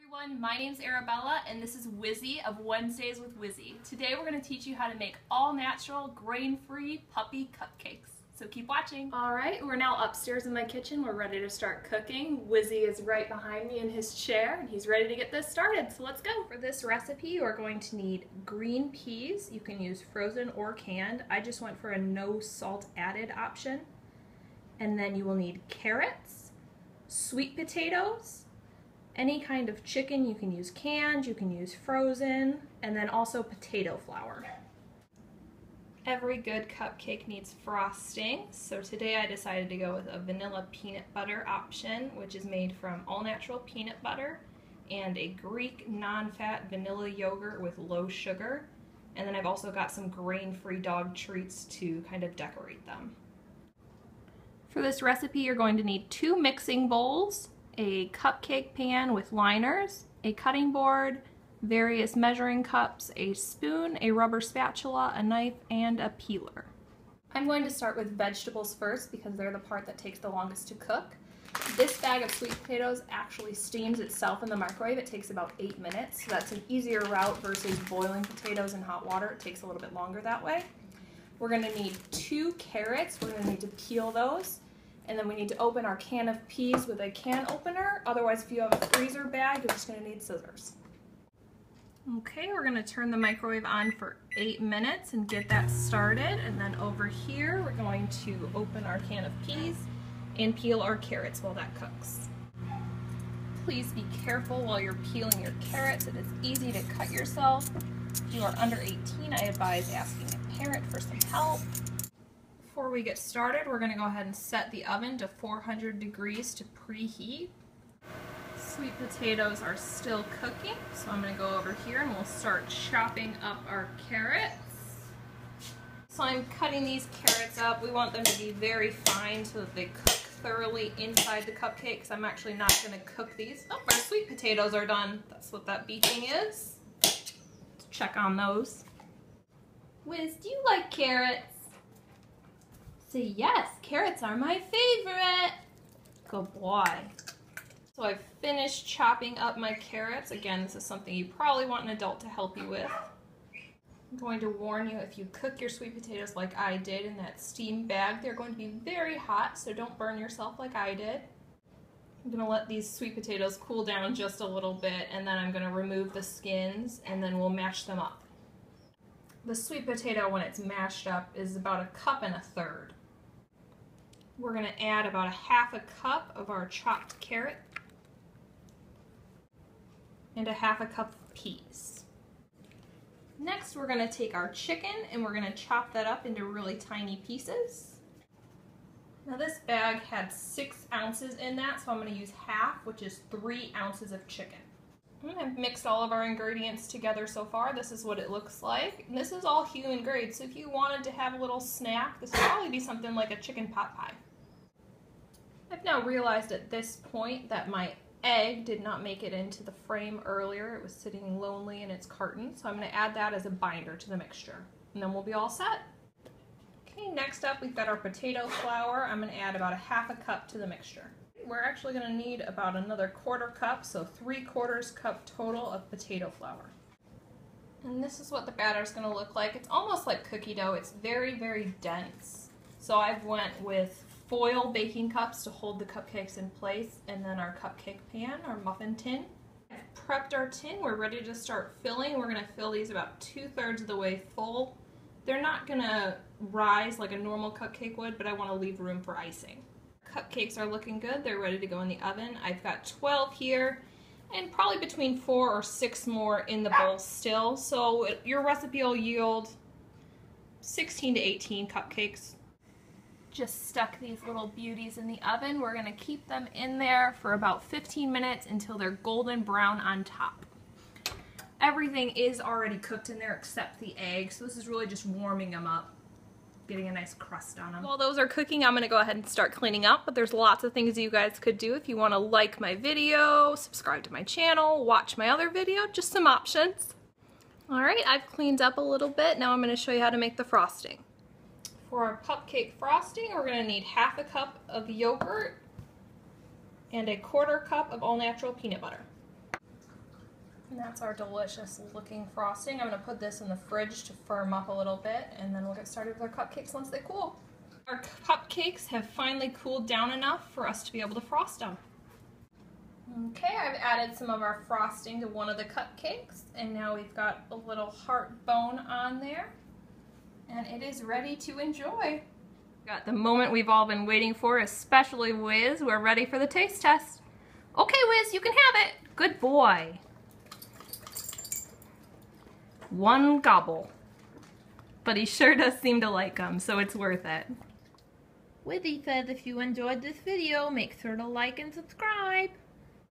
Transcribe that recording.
Everyone, my name's Arabella and this is Wizzy of Wednesdays with Wizzy. Today we're going to teach you how to make all-natural, grain-free puppy cupcakes. So keep watching. Alright, we're now upstairs in my kitchen. We're ready to start cooking. Wizzy is right behind me in his chair and he's ready to get this started, so let's go. For this recipe you are going to need green peas. You can use frozen or canned. I just went for a no salt added option. And then you will need carrots, sweet potatoes, any kind of chicken. You can use canned, you can use frozen, and then also potato flour. Every good cupcake needs frosting, so today I decided to go with a vanilla peanut butter option, which is made from all-natural peanut butter and a Greek non-fat vanilla yogurt with low sugar. And then I've also got some grain-free dog treats to kind of decorate them. For this recipe you're going to need 2 mixing bowls, a cupcake pan with liners, a cutting board, various measuring cups, a spoon, a rubber spatula, a knife, and a peeler. I'm going to start with vegetables first because they're the part that takes the longest to cook. This bag of sweet potatoes actually steams itself in the microwave. It takes about 8 minutes, so that's an easier route versus boiling potatoes in hot water. It takes a little bit longer that way. We're going to need 2 carrots. We're going to need to peel those. And then we need to open our can of peas with a can opener. Otherwise, if you have a freezer bag, you're just going to need scissors. Okay, we're going to turn the microwave on for 8 minutes and get that started. And then over here, we're going to open our can of peas and peel our carrots while that cooks. Please be careful while you're peeling your carrots. It is easy to cut yourself. If you are under 18, I advise asking a parent for some help. Before we get started, we're going to go ahead and set the oven to 400 degrees to preheat. Sweet potatoes are still cooking, so I'm going to go over here and we'll start chopping up our carrots. So I'm cutting these carrots up. We want them to be very fine so that they cook thoroughly inside the cupcakes. I'm actually not going to cook these. Oh, our sweet potatoes are done. That's what that beeping is. Let's check on those. Wiz, do you like carrots? Say yes, carrots are my favorite. Good boy. So I've finished chopping up my carrots. Again, this is something you probably want an adult to help you with. I'm going to warn you, if you cook your sweet potatoes like I did in that steam bag, they're going to be very hot, so don't burn yourself like I did. I'm going to let these sweet potatoes cool down just a little bit, and then I'm going to remove the skins, and then we'll mash them up. The sweet potato, when it's mashed up, is about 1.25 cups. We're going to add about 1/2 cup of our chopped carrot and 1/2 cup of peas. Next, we're going to take our chicken and we're going to chop that up into really tiny pieces. Now this bag had 6 ounces in that, so I'm going to use half, which is 3 ounces of chicken. I've mixed all of our ingredients together so far. This is what it looks like. And this is all human grade, so if you wanted to have a little snack, this would probably be something like a chicken pot pie. I've now realized at this point that my egg did not make it into the frame earlier. It was sitting lonely in its carton, so I'm going to add that as a binder to the mixture. And then we'll be all set. Okay, next up we've got our potato flour. I'm going to add about 1/2 cup to the mixture. We're actually going to need about another 1/4 cup, so 3/4 cup total of potato flour. And this is what the batter is going to look like. It's almost like cookie dough. It's very, very dense. So I've went with foil baking cups to hold the cupcakes in place, and then our cupcake pan, our muffin tin. I've prepped our tin. We're ready to start filling. We're going to fill these about 2/3 of the way full. They're not going to rise like a normal cupcake would, but I want to leave room for icing. Cupcakes are looking good. They're ready to go in the oven. I've got 12 here and probably between 4 or 6 more in the bowl still. So your recipe will yield 16 to 18 cupcakes. Just stuck these little beauties in the oven. We're going to keep them in there for about 15 minutes until they're golden brown on top. Everything is already cooked in there except the egg, so this is really just warming them up, getting a nice crust on them. While those are cooking, I'm going to go ahead and start cleaning up, but there's lots of things you guys could do if you want to like my video, subscribe to my channel, watch my other video, just some options. Alright, I've cleaned up a little bit. Now I'm going to show you how to make the frosting. For our cupcake frosting, we're going to need 1/2 cup of yogurt and 1/4 cup of all-natural peanut butter. And that's our delicious looking frosting. I'm going to put this in the fridge to firm up a little bit, and then we'll get started with our cupcakes once they cool. Our cupcakes have finally cooled down enough for us to be able to frost them. Okay, I've added some of our frosting to one of the cupcakes, and now we've got a little heart bone on there, and it is ready to enjoy. Got the moment we've all been waiting for, especially Wiz. We're ready for the taste test. Okay, Wiz, you can have it. Good boy. One gobble. But he sure does seem to like them, so it's worth it. Wizzy says if you enjoyed this video, make sure to like and subscribe.